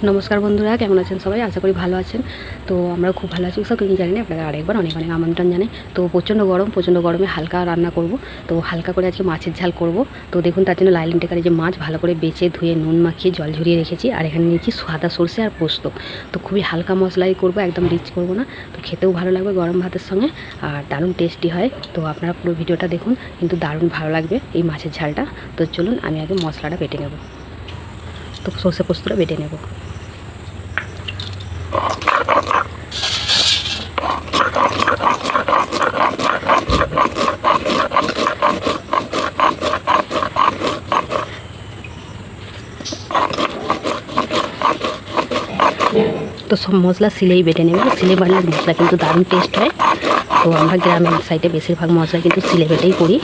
নমস্কার বন্ধুরা, কেমন আছেন সবাই? আশা করি ভালো আছেন। তো আমরাও খুব ভালো আছি। সব কিছু জানি না, আপনাদের আরেকবার অনেক অনেক আমন্ত্রণ জানাই। তো প্রচণ্ড গরমে হালকা রান্না করব। তো হালকা করে আজকে মাছের ঝাল করব। তো দেখুন, তার জন্য লাইলন টেকারে যে মাছ ভালো করে বেছে ধুয়ে নুন মাখিয়ে জল ঝরিয়ে রেখেছি। আর এখানে নিয়েছি সাদা সরষে আর পোস্ত। তো খুবই হালকা মশলাই করব, একদম রিচ করব না। তো খেতেও ভালো লাগবে গরম ভাতের সঙ্গে, আর দারুণ টেস্টি হয়। তো আপনারা পুরো ভিডিওটা দেখুন, কিন্তু দারুণ ভালো লাগবে এই মাছের ঝালটা। তো চলুন আমি আগে মশলাটা বেটে নেব। তো সরষে পোস্তটা বেটে নেব। তো সব মশলা সিলেই বেটে নেবে। সিলে বাটলে মশলা কিন্তু দারুণ টেস্ট হয়। তো আমরা গ্রামের সাইডে বেশিরভাগ মশলা কিন্তু সিলে বেটেই করি।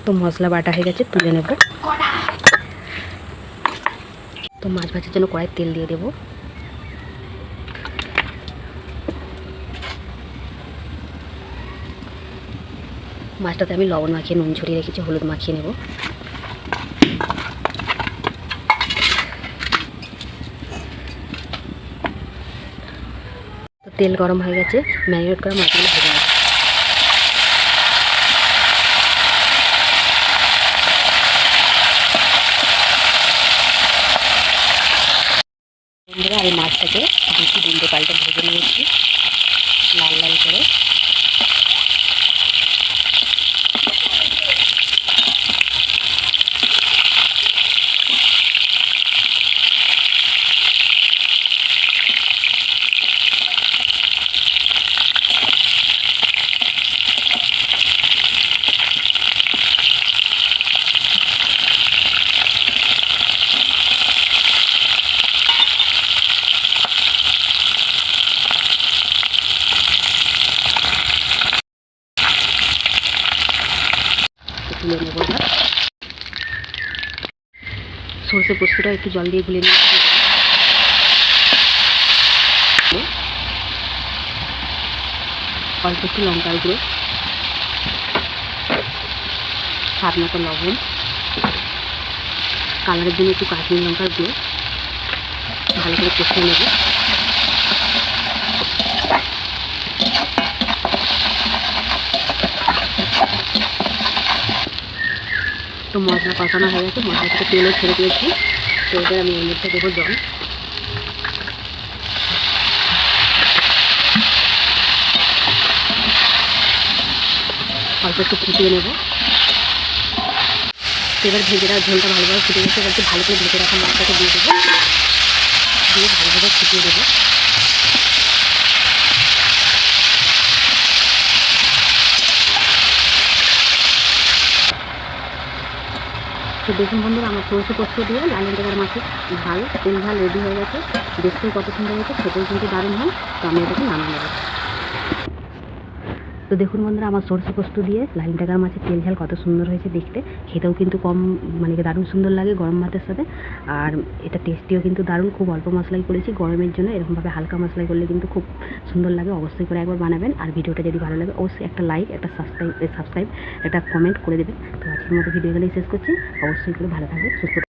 তো মশলা বাটা হয়ে গেছে, তুলে নেব। তো মাছ ভাজার জন্য কড়াই তেল দিয়ে দেব। মাছটাতে আমি লবণ মাখিয়ে নুন ছড়িয়ে রেখেছি, হলুদ মাখিয়ে নেব। তো তেল গরম হয়ে গেছে, ম্যারিনেট করা মাছগুলো ভেজে নেব। বন্ধুরা, এই মাছটাকে দুটি তিনটে পাল্টে ভেজে নিয়েছি লাল লাল করে। তুলে নেব। সরষে পোস্তটা একটু জল দিয়ে গুলে নিয়ে অল্প একটু লঙ্কার গুঁড়ো, স্বাদ মতো লবণ, কালারের জন্য একটু কাশ্মীরি লঙ্কার গুঁড়ো, ভালো করে কষিয়ে নেব। তো মশলা কষানো হয়ে গেছে, মশলা থেকে তেলও ছেড়ে দিয়েছি। তো এবার আমি এর মধ্যে দেবো জল। অল্প একটু ফুটিয়ে নেব। এবার ভেজে রাখা ঝোলটা ভালোভাবে ফুটে গেছে, এবার ভালো করে ভেজে রাখা মাছটাকে দিয়ে দেবো, দিয়ে ভালোভাবে ফুটিয়ে দেবো। তো দেখুন বন্ধুরা, আমার সরষে পোস্ত দিয়ে লাল টেকার মাছের ঝাল, তেল ঝাল রেডি হয়ে গেছে। দেখতেও কত সুন্দর হয়েছে, খেতেও কিন্তু দারুণ হয়। তো আমি এটাকে নামিয়ে নেব। তো দেখুন বন্ধুরা, আমার সরষে পোস্ত দিয়ে লাল টেকার মাছের তেল ঝাল কত সুন্দর হয়েছে দেখতে। খেতেও কিন্তু দারুণ সুন্দর লাগে গরম ভাতের সাথে। আর এটা টেস্টিও কিন্তু দারুণ। খুব অল্প মশলাই করেছি গরমের জন্য। এরকমভাবে হালকা মশলাই করলে কিন্তু খুব সুন্দর লাগে। অবশ্যই করে একবার বানাবেন। আর ভিডিওটা যদি ভালো লাগে অবশ্যই একটা লাইক, একটা সাবস্ক্রাইব, একটা কমেন্ট করে দেবেন। তো আজকের মতো ভিডিও এখানেই শেষ করছি। অবশ্যই করে ভালো থাকবেন, সুস্থ